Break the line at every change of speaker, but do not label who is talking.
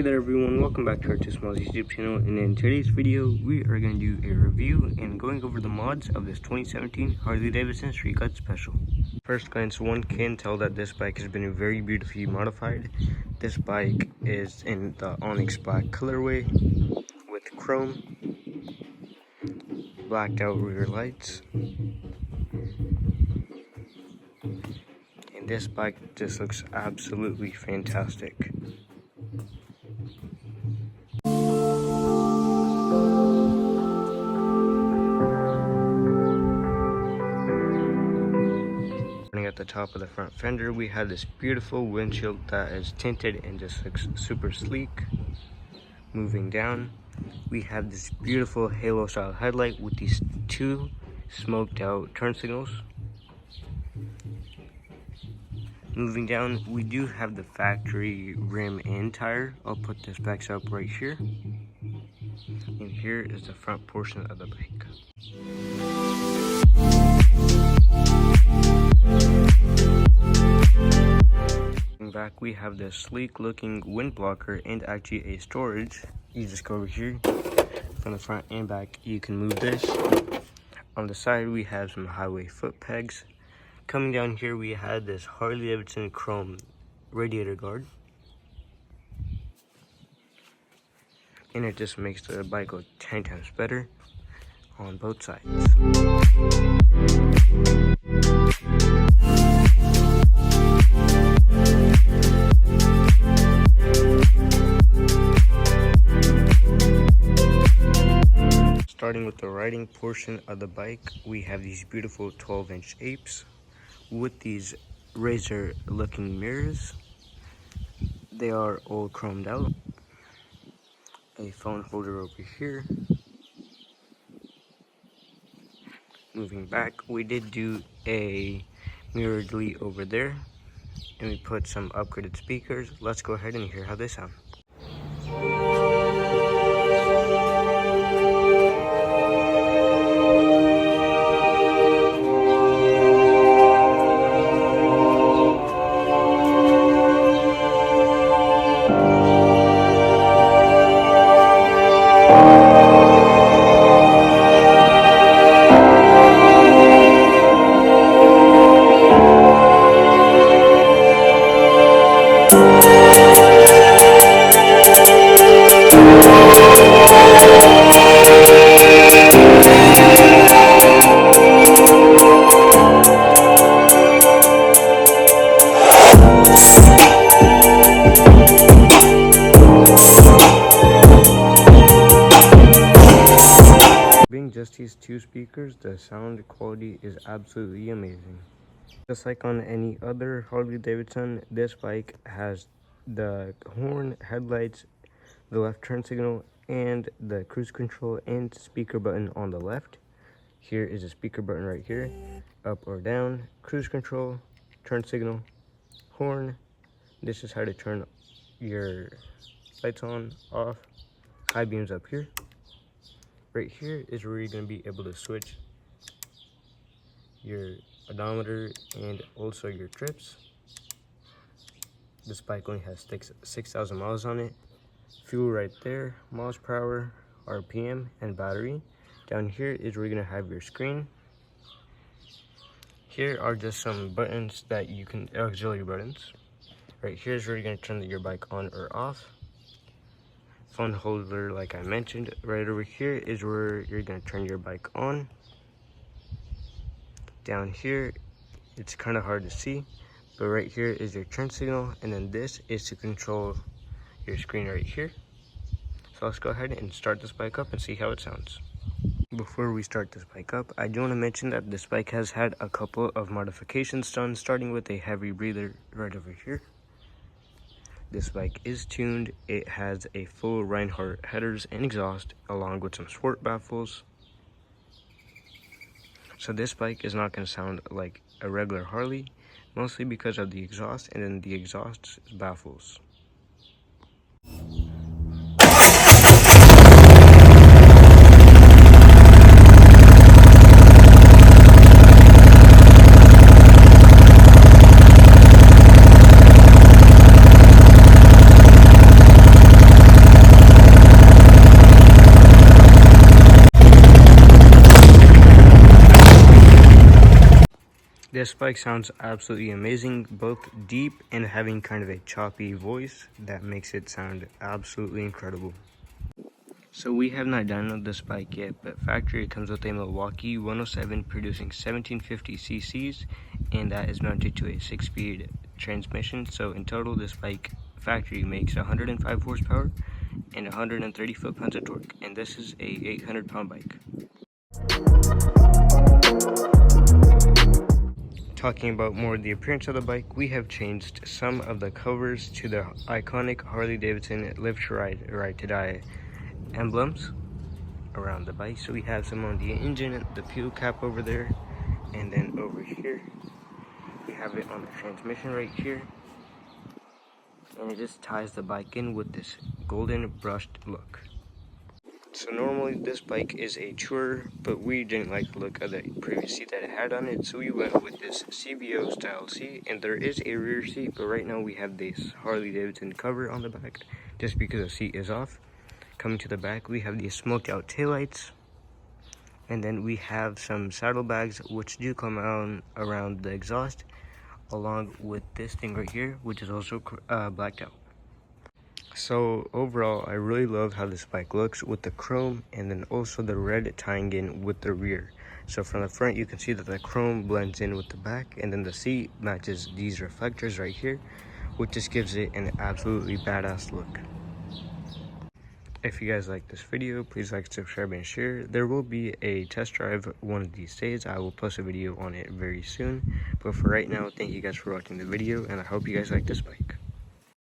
Hey there everyone, welcome back to our Two Smalls YouTube channel, and in today's video we are going to do a review and going over the mods of this 2017 Harley Davidson Street Cut Special. First glance, one can tell that this bike has been very beautifully modified. This bike is in the Onyx Black colorway with chrome, blacked out rear lights, and this bike just looks absolutely fantastic. At the top of the front fender, we have this beautiful windshield that is tinted and just looks super sleek. Moving down, we have this beautiful halo style headlight with these two smoked out turn signals. Moving down, we do have the factory rim and tire. I'll put the specs up right here. And here is the front portion of the bike. Back, we have this sleek looking wind blocker and actually a storage. You just go over here from the front and back, you can move this. On the side, we have some highway foot pegs. Coming down here, we had this Harley Davidson chrome radiator guard, and it just makes the bike look 10 times better on both sides. Starting with the riding portion of the bike, we have these beautiful 12-inch apes with these razor looking mirrors. They are all chromed out. A phone holder over here. Moving back, we did do a mirror delete over there, and we put some upgraded speakers. Let's go ahead and hear how they sound. Just these two speakers, the sound quality is absolutely amazing. Just like on any other Harley Davidson, this bike has the horn, headlights, the left turn signal, and the cruise control and speaker button on the left. Here is a speaker button right here, up or down, cruise control, turn signal, horn. This is how to turn your lights on, off, high beams up here. Right here is where you're going to be able to switch your odometer and also your trips. This bike only has 6,000 miles on it. Fuel right there, miles per hour, RPM, and battery. Down here is where you're going to have your screen. Here are just some buttons that you can, auxiliary buttons. Right here is where you're going to turn your bike on or off. Phone holder, like I mentioned. Right over here is where you're going to turn your bike on. Down here, it's kind of hard to see, but right here is your turn signal, and then this is to control your screen right here. So let's go ahead and start this bike up and see how it sounds. Before we start this bike up, I do want to mention that this bike has had a couple of modifications done, starting with a heavy breather right over here. This bike is tuned. It has a full Reinhardt headers and exhaust, along with some sport baffles. So this bike is not going to sound like a regular Harley, mostly because of the exhaust and then the exhaust baffles. This bike sounds absolutely amazing, both deep and having kind of a choppy voice that makes it sound absolutely incredible. So we have not downloaded this bike yet, but factory comes with a Milwaukee 107 producing 1750 cc's, and that is mounted to a 6-speed transmission. So in total, this bike factory makes 105 horsepower and 130 foot-pounds of torque, and this is a 800-pound bike. Talking about more of the appearance of the bike, we have changed some of the covers to the iconic Harley Davidson Live to Ride to Die emblems around the bike. So we have some on the engine, the fuel cap over there, and then over here we have it on the transmission right here, and it just ties the bike in with this golden brushed look. So normally this bike is a tourer, but we didn't like the look of the previous seat that it had on it, so we went with this CVO style seat, and there is a rear seat, but right now we have this Harley Davidson cover on the back just because the seat is off. Coming to the back, we have these smoked out taillights, and then we have some saddlebags which do come out around the exhaust, along with this thing right here, which is also blacked out. So overall, I really love how this bike looks with the chrome and then also the red tying in with the rear. So from the front, you can see that the chrome blends in with the back, and then the seat matches these reflectors right here, which just gives it an absolutely badass look. If you guys like this video, please like, subscribe, and share. There will be a test drive one of these days. I will post a video on it very soon. But for right now, thank you guys for watching the video, and I hope you guys like this bike.